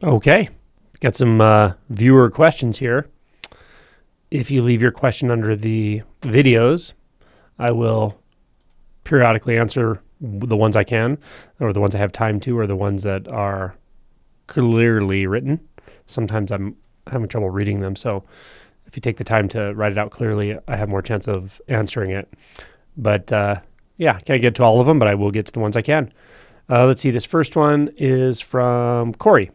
Okay, got some viewer questions here. If you leave your question under the videos, I will periodically answer the ones I can, or the ones I have time to, or the ones that are clearly written. Sometimes I'm having trouble reading them, so if you take the time to write it out clearly, I have more chance of answering it. But yeah, can't get to all of them, but I will get to the ones I can. Let's see, this first one is from Corey.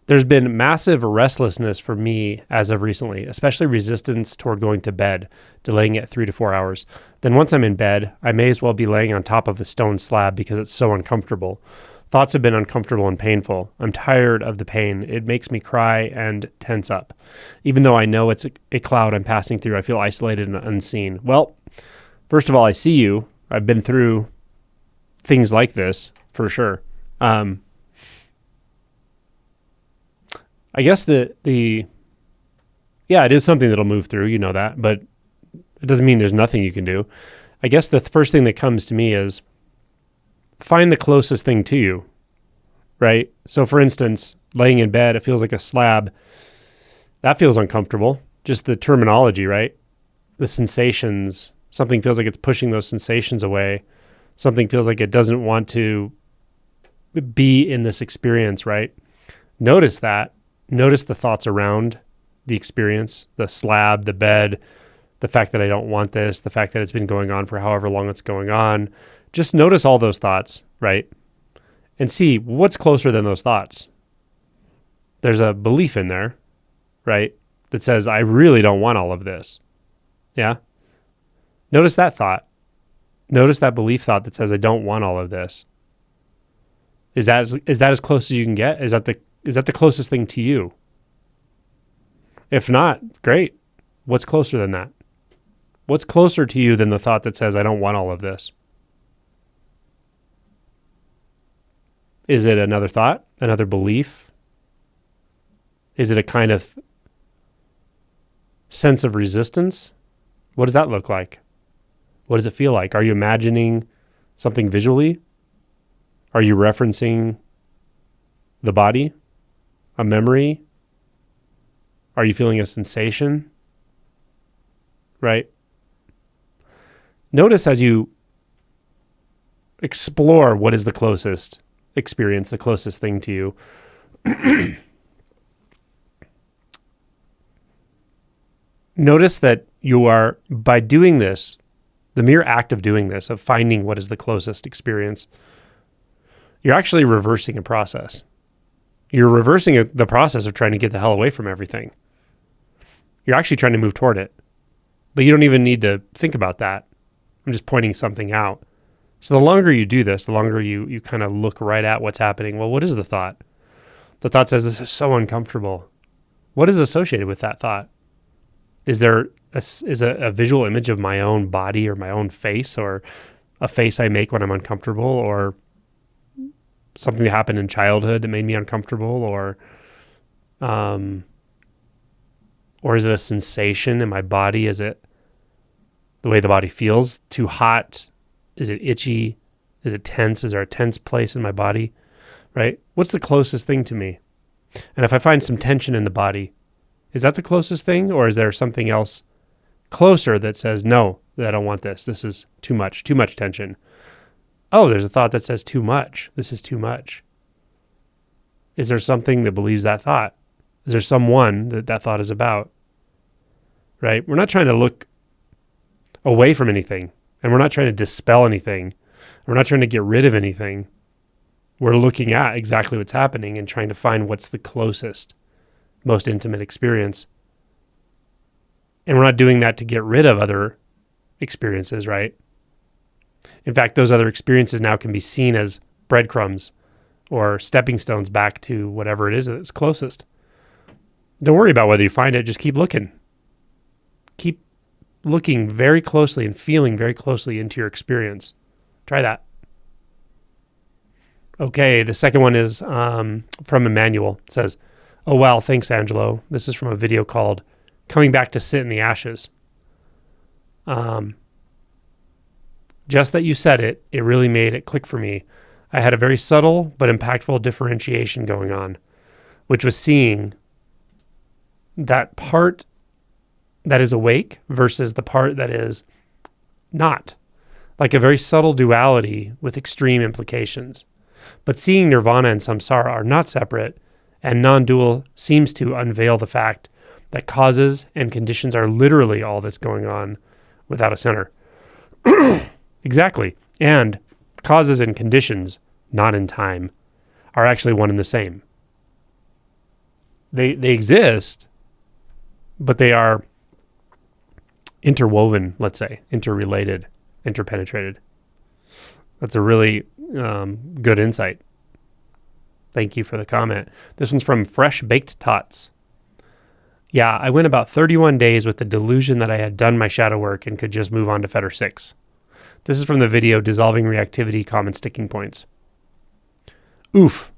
There's been massive restlessness for me as of recently, especially resistance toward going to bed, delaying it 3 to 4 hours. Then once I'm in bed, I may as well be laying on top of the stone slab because it's so uncomfortable. Thoughts have been uncomfortable and painful. I'm tired of the pain. It makes me cry and tense up. Even though I know it's a cloud I'm passing through, I feel isolated and unseen. Well, first of all, I see you. I've been through things like this for sure. I guess yeah, it is something that'll move through, you know that, but it doesn't mean there's nothing you can do. I guess the first thing that comes to me is find the closest thing to you, right? So for instance, laying in bed, it feels like a slab. That feels uncomfortable. Just the terminology, right? The sensations, something feels like it's pushing those sensations away. Something feels like it doesn't want to be in this experience, right? Notice that. Notice the thoughts around the experience, the slab, the bed, the fact that I don't want this, the fact that it's been going on for however long it's going on. Just notice all those thoughts, right? And see what's closer than those thoughts. There's a belief in there, right? That says, I really don't want all of this. Yeah? Notice that thought. Notice that belief thought that says, I don't want all of this. Is that as close as you can get? Is that the closest thing to you? If not, great. What's closer than that? What's closer to you than the thought that says, I don't want all of this? Is it another thought? Another belief? Is it a kind of sense of resistance? What does that look like? What does it feel like? Are you imagining something visually? Are you referencing the body? A memory? Are you feeling a sensation? Right? Notice as you explore what is the closest experience, the closest thing to you. Notice that you are, by doing this, the mere act of doing this, of finding what is the closest experience, you're actually reversing a process. You're reversing the process of trying to get the hell away from everything. You're actually trying to move toward it. But you don't even need to think about that. I'm just pointing something out. So the longer you do this, the longer you kind of look right at what's happening. Well, what is the thought? The thought says, this is so uncomfortable. What is associated with that thought? Is there a visual image of my own body or my own face, or a face I make when I'm uncomfortable, or something that happened in childhood that made me uncomfortable, or is it a sensation in my body? Is it the way the body feels? Too hot? Is it itchy? Is it tense? Is there a tense place in my body? Right? What's the closest thing to me? And if I find some tension in the body, is that the closest thing, or is there something else closer that says, no, I don't want this. This is too much tension. Oh, there's a thought that says too much. This is too much. Is there something that believes that thought? Is there someone that thought is about? Right? We're not trying to look away from anything, and we're not trying to dispel anything. We're not trying to get rid of anything. We're looking at exactly what's happening and trying to find what's the closest, most intimate experience. And we're not doing that to get rid of other experiences, right? In fact, those other experiences now can be seen as breadcrumbs or stepping stones back to whatever it is that's closest. Don't worry about whether you find it. Just keep looking. Keep looking very closely and feeling very closely into your experience. Try that. Okay, the second one is from Emmanuel. It says, oh, wow, thanks, Angelo. This is from a video called Coming Back to Sit in the Ashes. Just that you said it really made it click for me. I had a very subtle but impactful differentiation going on. which was seeing that part that is awake versus the part that is not, like a very subtle duality with extreme implications. But seeing nirvana and samsara are not separate, and non-dual seems to unveil the fact that causes and conditions are literally all that's going on without a center. Exactly. And causes and conditions, not in time, are actually one and the same. They exist, but they are interwoven, let's say, interrelated, interpenetrated. That's a really good insight. Thank you for the comment. This one's from Fresh Baked Tots. Yeah, I went about 31 days with the delusion that I had done my shadow work and could just move on to Fetter 6. This is from the video Dissolving Reactivity, Common Sticking Points. Oof.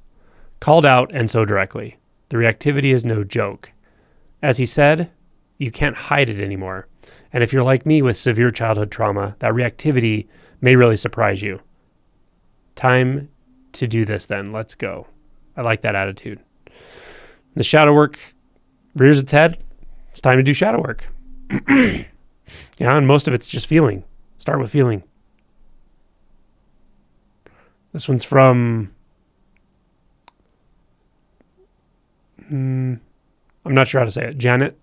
Called out and so directly. The reactivity is no joke. As he said, you can't hide it anymore. And if you're like me with severe childhood trauma, that reactivity may really surprise you. Time to do this then. Let's go. I like that attitude. The shadow work rears its head. It's time to do shadow work. Yeah, and most of it's just feeling. Start with feeling. This one's from... I'm not sure how to say it. Janet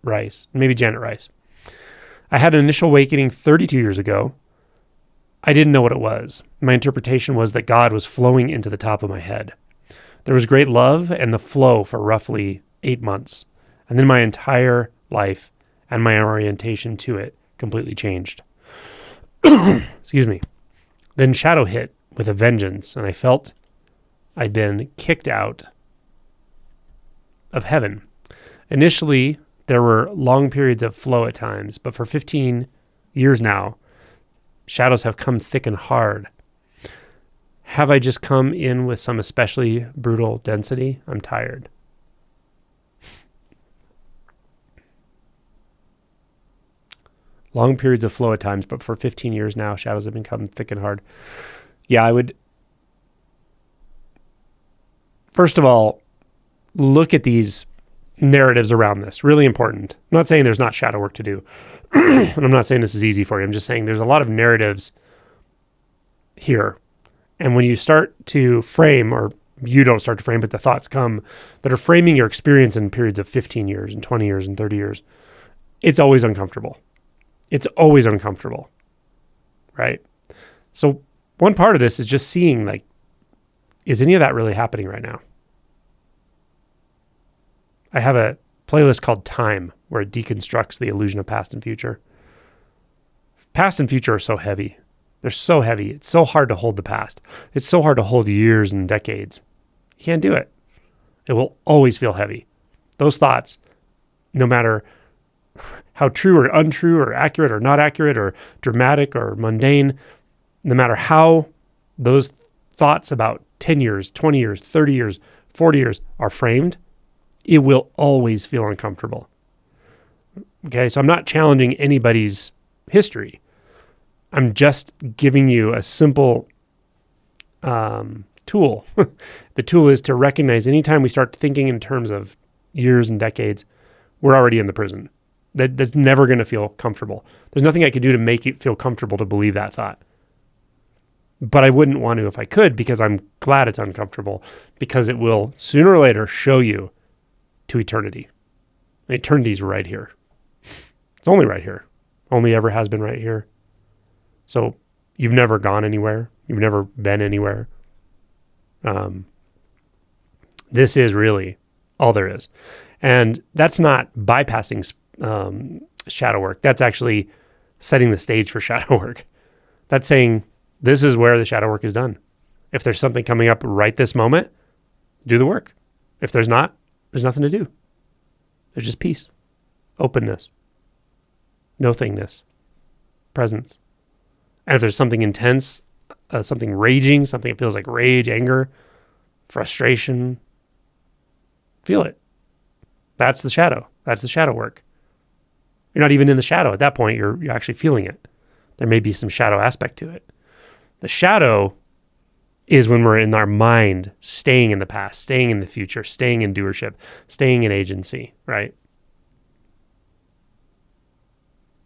Rice. Maybe Janet Rice. I had an initial awakening 32 years ago. I didn't know what it was. My interpretation was that God was flowing into the top of my head. There was great love and the flow for roughly 8 months. And then my entire life and my orientation to it completely changed. Excuse me. Then shadow hit with a vengeance, and I felt I'd been kicked out of heaven. Initially, there were long periods of flow at times, but for 15 years now, shadows have come thick and hard. Have I just come in with some especially brutal density? I'm tired. Long periods of flow at times, but for 15 years now, shadows have become thick and hard. Yeah, I would, first of all, look at these narratives around this. Really important. I'm not saying there's not shadow work to do. And I'm not saying this is easy for you. I'm just saying there's a lot of narratives here. And when you start to frame, or you don't start to frame, but the thoughts come that are framing your experience in periods of 15 years and 20 years and 30 years, it's always uncomfortable. It's always uncomfortable, right? So one part of this is just seeing, like, is any of that really happening right now? I have a playlist called Time where it deconstructs the illusion of past and future. Past and future are so heavy. They're so heavy. It's so hard to hold the past. It's so hard to hold years and decades. You can't do it. It will always feel heavy. Those thoughts, no matter how true or untrue or accurate or not accurate or dramatic or mundane, no matter how those thoughts about 10 years, 20 years, 30 years, 40 years are framed, it will always feel uncomfortable. Okay, so I'm not challenging anybody's history. I'm just giving you a simple tool. The tool is to recognize anytime we start thinking in terms of years and decades, we're already in the prison. That's never going to feel comfortable. There's nothing I could do to make it feel comfortable to believe that thought. But I wouldn't want to if I could, because I'm glad it's uncomfortable, because it will sooner or later show you to eternity. And eternity's right here. It's only right here. Only ever has been right here. So you've never gone anywhere. You've never been anywhere. This is really all there is. And that's not bypassing shadow work. That's actually setting the stage for shadow work. That's saying this is where the shadow work is done. If there's something coming up right this moment, do the work. If there's not, there's nothing to do. There's just peace, openness, nothingness, presence. And if there's something intense, something raging, something that feels like rage, anger, frustration, feel it. That's the shadow. That's the shadow work. You're not even in the shadow at that point. You're actually feeling it. There may be some shadow aspect to it. The shadow is when we're in our mind, staying in the past, staying in the future, staying in doership, staying in agency, right?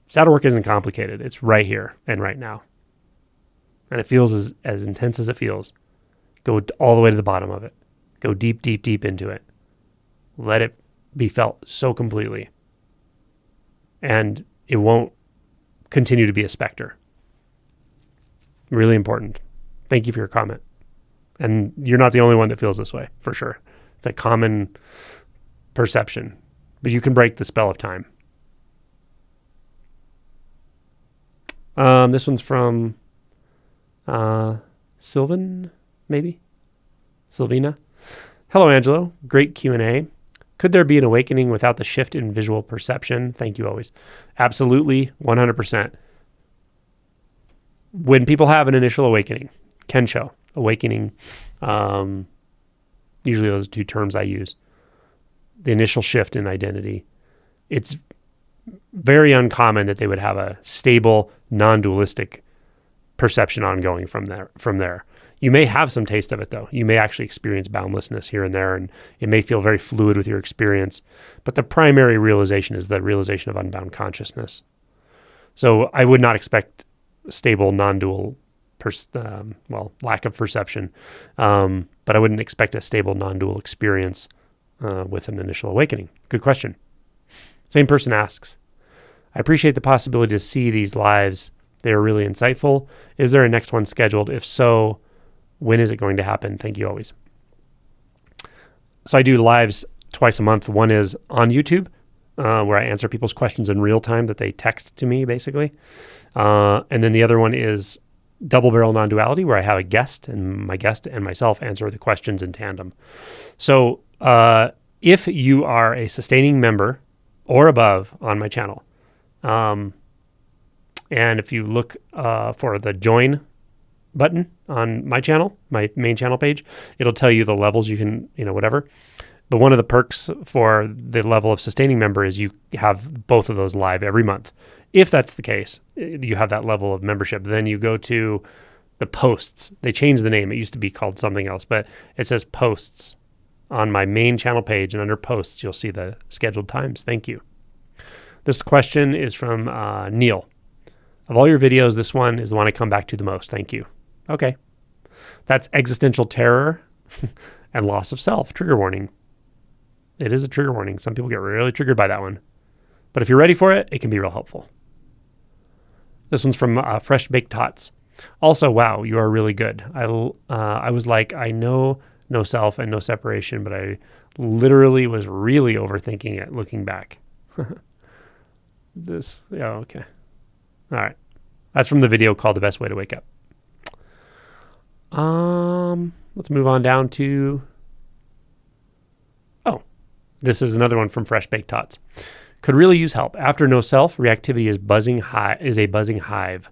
Shadow work isn't complicated. It's right here and right now. And it feels as intense as it feels. Go all the way to the bottom of it. Go deep, deep, deep into it. Let it be felt so completely. And it won't continue to be a specter. Really important. Thank you for your comment. And you're not the only one that feels this way, for sure. It's a common perception. But you can break the spell of time. This one's from Sylvan, maybe? Sylvina. Hello, Angelo. Great Q&A. Could there be an awakening without the shift in visual perception? Thank you always. Absolutely, 100%. When people have an initial awakening, Kensho, awakening, usually those two terms I use, the initial shift in identity, it's very uncommon that they would have a stable, non-dualistic perception ongoing from there. You may have some taste of it, though. You may actually experience boundlessness here and there, and it may feel very fluid with your experience. But the primary realization is the realization of unbound consciousness. So I would not expect stable, non-dual, lack of perception. But I wouldn't expect a stable, non-dual experience with an initial awakening. Good question. Same person asks, I appreciate the possibility to see these lives. They are really insightful. Is there a next one scheduled? If so, when is it going to happen? Thank you always. So I do lives twice a month. One is on YouTube, where I answer people's questions in real time that they text to me, basically. And then the other one is double barrel non-duality, where I have a guest, and my guest and myself answer the questions in tandem. So if you are a sustaining member or above on my channel, and if you look for the join button on my channel, my main channel page, it'll tell you the levels you can, whatever. But one of the perks for the level of sustaining member is you have both of those live every month. If that's the case, you have that level of membership. Then you go to the posts. They changed the name. It used to be called something else, but it says posts on my main channel page, and under posts, you'll see the scheduled times. Thank you. This question is from Neil. Of all your videos, this one is the one I come back to the most. Thank you. Okay. That's existential terror and loss of self. Trigger warning. It is a trigger warning. Some people get really triggered by that one. But if you're ready for it, it can be real helpful. This one's from Fresh Baked Tots. Also, wow, you are really good. I was like, I know no self and no separation, but I literally was really overthinking it looking back. Okay. All right. That's from the video called The Best Way to Wake Up. Let's move on down to, this is another one from Fresh Baked Tots. Could really use help. After no self, reactivity is a buzzing hive.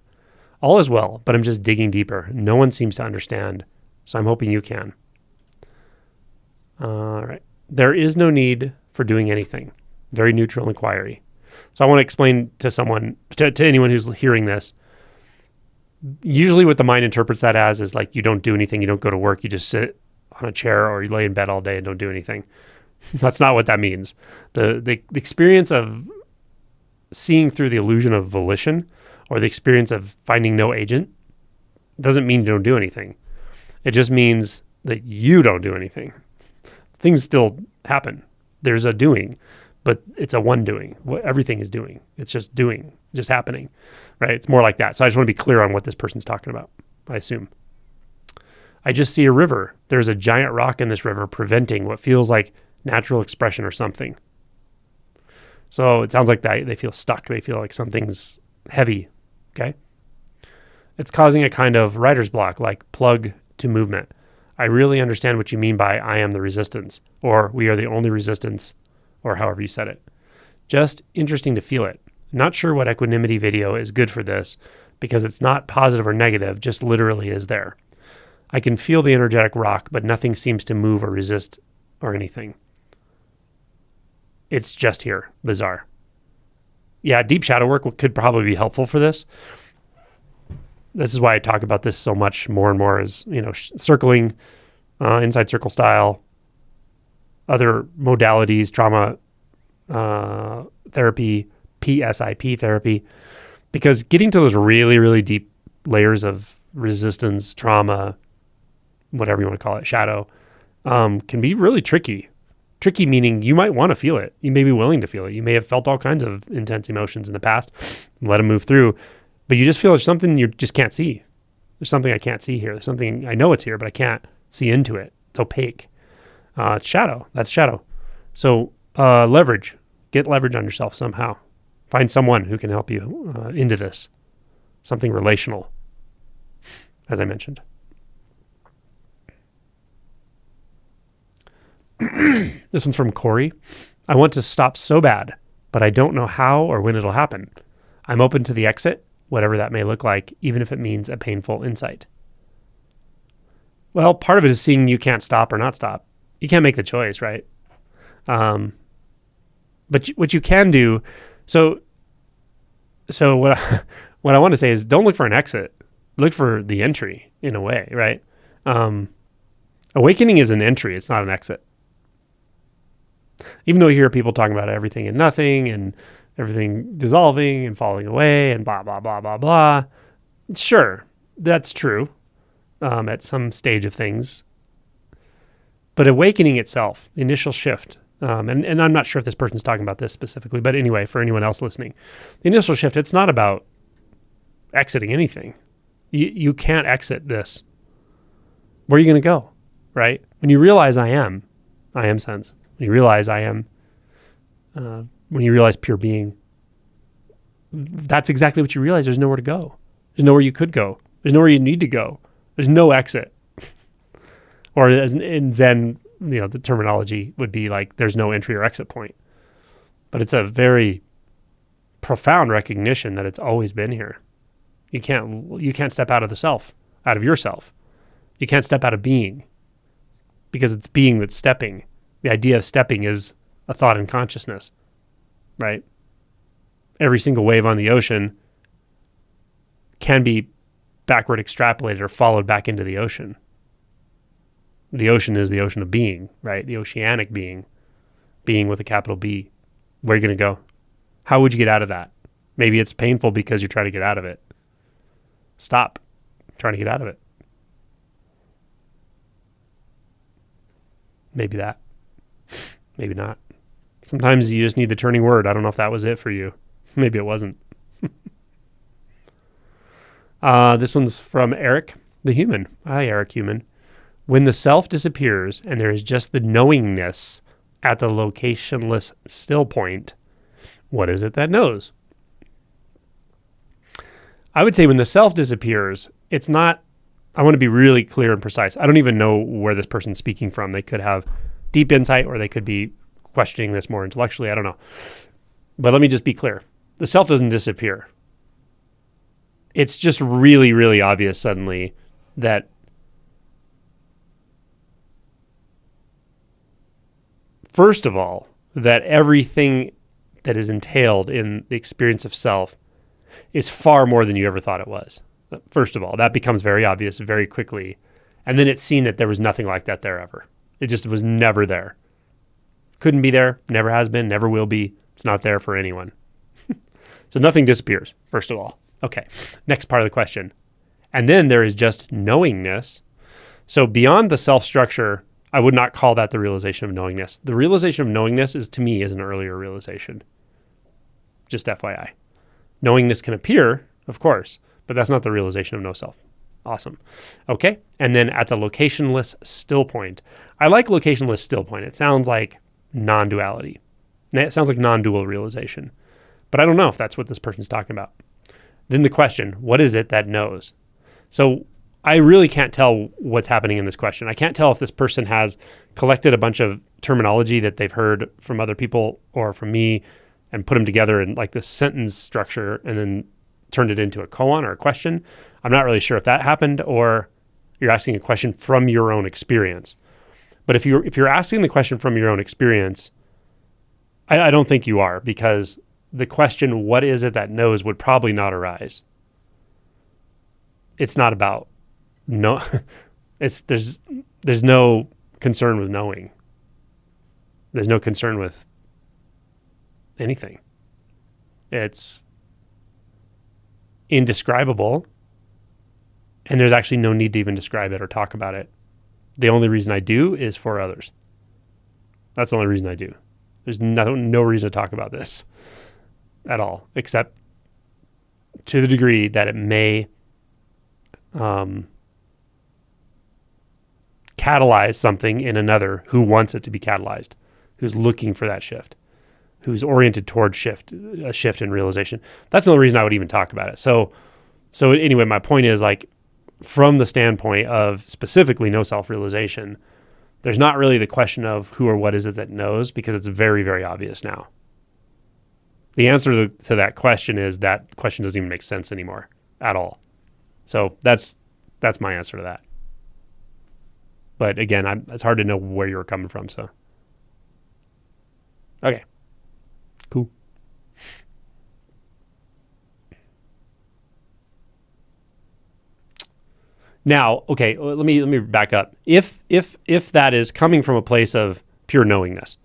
All is well, but I'm just digging deeper. No one seems to understand, so I'm hoping you can. All right. There is no need for doing anything. Very neutral inquiry. So I want to explain to someone, to anyone who's hearing this, usually what the mind interprets that as is like you don't do anything, you don't go to work, you just sit on a chair or you lay in bed all day and don't do anything. That's not what that means. The experience of seeing through the illusion of volition or the experience of finding no agent doesn't mean you don't do anything. It just means that you don't do anything. Things still happen. There's a doing, but it's a one doing. Everything is doing. It's just doing, just happening, right? It's more like that. So I just want to be clear on what this person's talking about, I assume. I just see a river. There's a giant rock in this river preventing what feels like natural expression or something. So it sounds like they feel stuck. They feel like something's heavy, okay? It's causing a kind of writer's block, like plug to movement. I really understand what you mean by I am the resistance, or we are the only resistance, or however you said it. Just interesting to feel it. Not sure what equanimity video is good for this, because it's not positive or negative, just literally is there. I can feel the energetic rock, but nothing seems to move or resist or anything. It's just here. Bizarre. Yeah, deep shadow work could probably be helpful for this. this is why I talk about this so much more and more is, circling, inside circle style, other modalities, trauma therapy, PSIP therapy, because getting to those really, really deep layers of resistance, trauma, whatever you want to call it, shadow, can be really tricky. Tricky meaning you might want to feel it. You may be willing to feel it. You may have felt all kinds of intense emotions in the past, let them move through, but you just feel there's something you just can't see. There's something I can't see here. There's something I know it's here, but I can't see into it. It's opaque. It's shadow. That's shadow. So leverage. Get leverage on yourself somehow. Find someone who can help you into this. Something relational, as I mentioned. This one's from Corey. I want to stop so bad, but I don't know how or when it'll happen. I'm open to the exit, whatever that may look like, even if it means a painful insight. Well, part of it is seeing you can't stop or not stop. You can't make the choice, right? But what you can do, so what I want to say is don't look for an exit. Look for the entry in a way, right? Awakening is an entry. It's not an exit. Even though you hear people talking about everything and nothing and everything dissolving and falling away and blah, blah, blah, blah, blah. Sure, that's true at some stage of things. But awakening itself, the initial shift, and I'm not sure if this person's talking about this specifically, but anyway, for anyone else listening, the initial shift, it's not about exiting anything. You can't exit this. Where are you going to go, right? When you realize I am sense. When you realize I am, when you realize pure being, that's exactly what you realize. There's nowhere to go. There's nowhere you could go. There's nowhere you need to go. There's no exit. Or as in Zen, the terminology would be like there's no entry or exit point. But it's a very profound recognition that it's always been here. You can't step out of the self, out of yourself. You can't step out of being because it's being that's stepping. The idea of stepping is a thought in consciousness, right? Every single wave on the ocean can be backward extrapolated or followed back into the ocean. The ocean is the ocean of being, right? The oceanic being with a capital B. Where are you going to go? How would you get out of that? Maybe it's painful because you're trying to get out of it. Stop trying to get out of it. Maybe that. Maybe not. Sometimes you just need the turning word. I don't know if that was it for you. Maybe it wasn't. This one's from Eric, the human. Hi, Eric, human. When the self disappears and there is just the knowingness at the locationless still point, what is it that knows? I would say when the self disappears, it's not, I want to be really clear and precise. I don't even know where this person's speaking from. They could have deep insight or they could be questioning this more intellectually. I don't know. But let me just be clear. The self doesn't disappear. It's just really, really obvious suddenly that first of all, that everything that is entailed in the experience of self is far more than you ever thought it was. First of all, that becomes very obvious very quickly. And then it's seen that there was nothing like that there ever. It just was never there. Couldn't be there, never has been, never will be. It's not there for anyone. So nothing disappears, first of all. Okay, next part of the question. And then there is just knowingness. So beyond the self-structure, I would not call that the realization of knowingness. The realization of knowingness is, to me, is an earlier realization. Just FYI. Knowingness can appear, of course, but that's not the realization of no self. Awesome. Okay. And then at the locationless still point. I like locationless still point. It sounds like non-duality. It sounds like non-dual realization. But I don't know if that's what this person's talking about. Then the question, what is it that knows? So I really can't tell what's happening in this question. I can't tell if this person has collected a bunch of terminology that they've heard from other people or from me and put them together in like this sentence structure and then turned it into a koan or a question. I'm not really sure if that happened or you're asking a question from your own experience. But if you're asking the question from your own experience, I don't think you are, because the question, what is it that knows, would probably not arise. it's not about no. There's no concern with knowing. There's no concern with anything. It's indescribable, and there's actually no need to even describe it or talk about it. The only reason I do is for others. That's the only reason I do. There's no reason to talk about this at all, except to the degree that it may catalyze something in another who wants it to be catalyzed, who's looking for that shift, who's oriented toward a shift in realization. That's the only reason I would even talk about it. So anyway, my point is, like, from the standpoint of specifically no self-realization, there's not really the question of who or what is it that knows, because it's very, very obvious now. The answer to that question is that question doesn't even make sense anymore at all. So that's my answer to that. But again, it's hard to know where you were coming from. So, okay, cool. Now, okay, let me back up. If that is coming from a place of pure knowingness,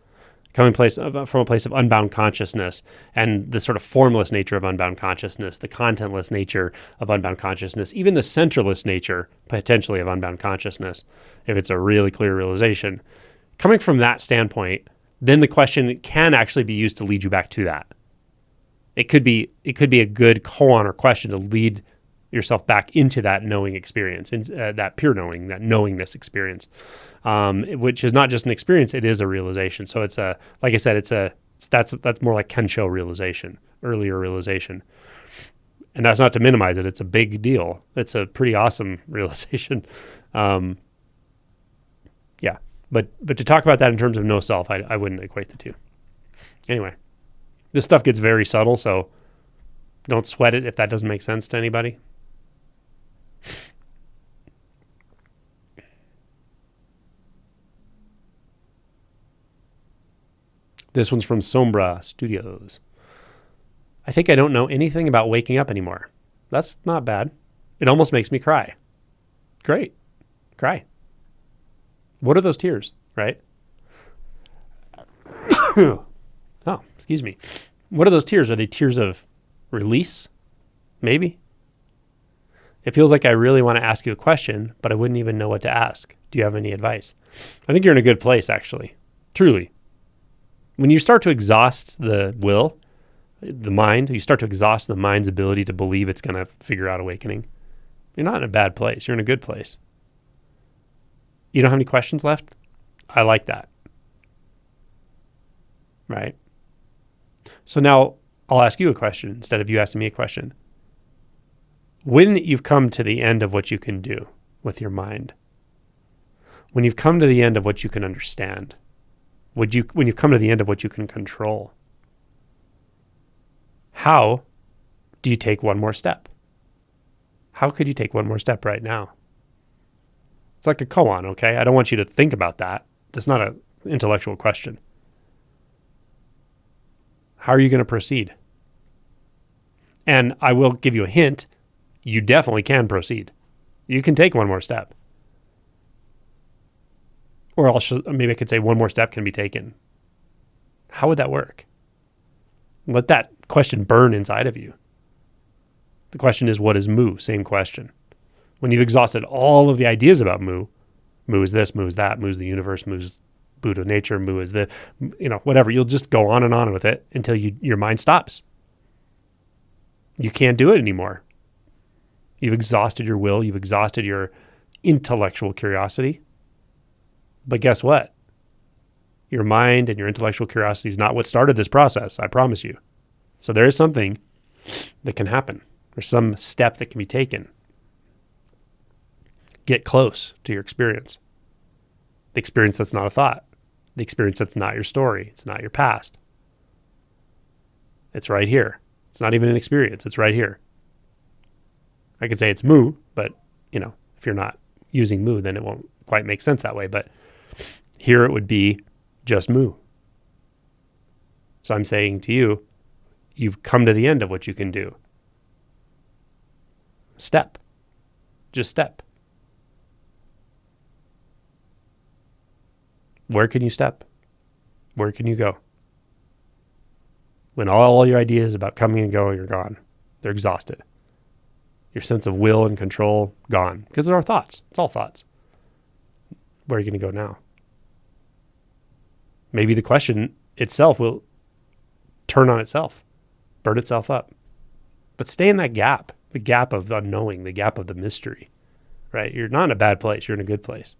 from a place of unbound consciousness, and the sort of formless nature of unbound consciousness, the contentless nature of unbound consciousness, even the centerless nature potentially of unbound consciousness, if it's a really clear realization, coming from that standpoint, then the question can actually be used to lead you back to that. It could be a good koan or question to lead yourself back into that knowing experience, that pure knowing, that knowingness experience, which is not just an experience; it is a realization. So it's like I said, that's more like Kensho realization, earlier realization, and that's not to minimize it. It's a big deal. It's a pretty awesome realization. Yeah, but to talk about that in terms of no self, I wouldn't equate the two. Anyway, this stuff gets very subtle, so don't sweat it if that doesn't make sense to anybody. This one's from Sombra Studios. I think I don't know anything about waking up anymore. That's not bad. It almost makes me cry. Great. Cry. What are those tears, right? Oh, excuse me. What are those tears? Are they tears of release? Maybe. It feels like I really want to ask you a question, but I wouldn't even know what to ask. Do you have any advice? I think you're in a good place, actually. Truly. When you start to exhaust the will, the mind, you start to exhaust the mind's ability to believe it's going to figure out awakening, you're not in a bad place. You're in a good place. You don't have any questions left? I like that. Right? So now I'll ask you a question instead of you asking me a question. When you've come to the end of what you can do with your mind, when you've come to the end of what you can understand, when you've come to the end of what you can control, how do you take one more step? How could you take one more step right now? It's like a koan, okay? I don't want you to think about that. That's not an intellectual question. How are you going to proceed? And I will give you a hint. You definitely can proceed. You can take one more step. Or maybe I could say one more step can be taken. How would that work? Let that question burn inside of you. The question is, what is mu? Same question. When you've exhausted all of the ideas about mu is this, mu is that, mu is the universe, mu is Buddha nature, mu is the, whatever. You'll just go on and on with it until your mind stops. You can't do it anymore. You've exhausted your will. You've exhausted your intellectual curiosity. But guess what? Your mind and your intellectual curiosity is not what started this process, I promise you. So there is something that can happen. There's some step that can be taken. Get close to your experience. The experience that's not a thought. The experience that's not your story. It's not your past. It's right here. It's not even an experience. It's right here. I could say it's mu, but, if you're not using mu, then it won't quite make sense that way. But here it would be just mu. So I'm saying to you, you've come to the end of what you can do. Step. Just step. Where can you step? Where can you go? When all your ideas about coming and going are gone, they're exhausted. Your sense of will and control, gone. Because they're our thoughts. It's all thoughts. Where are you going to go now? Maybe the question itself will turn on itself, burn itself up. But stay in that gap, the gap of unknowing, the gap of the mystery, right? You're not in a bad place. You're in a good place.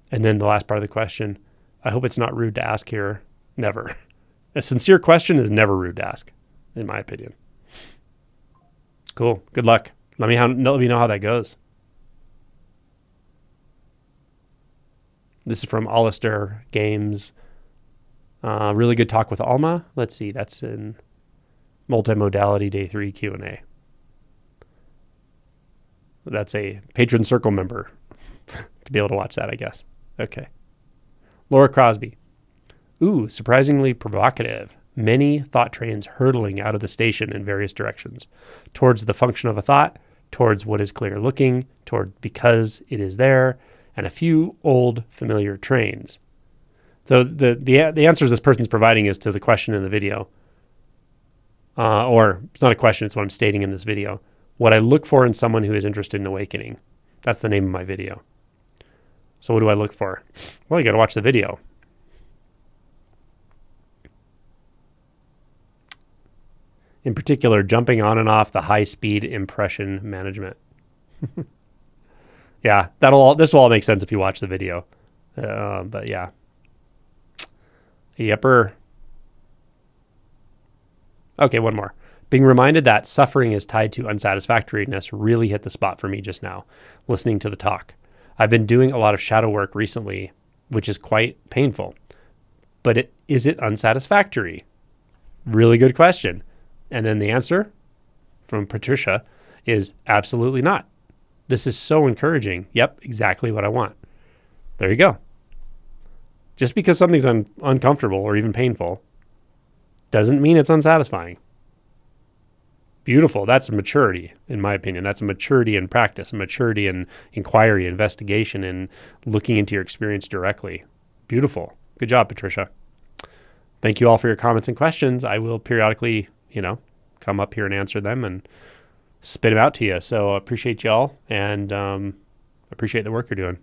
And then the last part of the question, I hope it's not rude to ask here. Never. A sincere question is never rude to ask, in my opinion. Cool. Good luck. Let me know how that goes. This is from Alistair Games. Really good talk with Alma. Let's see. That's in Multimodality Day 3 Q&A. That's a patron circle member to be able to watch that, I guess. Okay. Laura Crosby. Ooh, surprisingly provocative. Many thought trains hurtling out of the station in various directions. Towards the function of a thought, towards what is clear looking, toward because it is there, and a few old familiar trains. So the answers this person's providing is to the question in the video. Or it's not a question, it's what I'm stating in this video. What I look for in someone who is interested in awakening. That's the name of my video. So what do I look for? Well, you got to watch the video. In particular, jumping on and off the high-speed impression management. Yeah, this will all make sense if you watch the video. But yeah. Yepper. Okay, one more. Being reminded that suffering is tied to unsatisfactoriness really hit the spot for me just now, listening to the talk. I've been doing a lot of shadow work recently, which is quite painful. But is it unsatisfactory? Really good question. And then the answer from Patricia is absolutely not. This is so encouraging. Yep, exactly what I want. There you go. Just because something's uncomfortable or even painful doesn't mean it's unsatisfying. Beautiful. That's a maturity, in my opinion. That's a maturity in practice, a maturity in inquiry, investigation, and looking into your experience directly. Beautiful. Good job, Patricia. Thank you all for your comments and questions. I will periodically, come up here and answer them and spit them out to you. So I appreciate y'all and appreciate the work you're doing.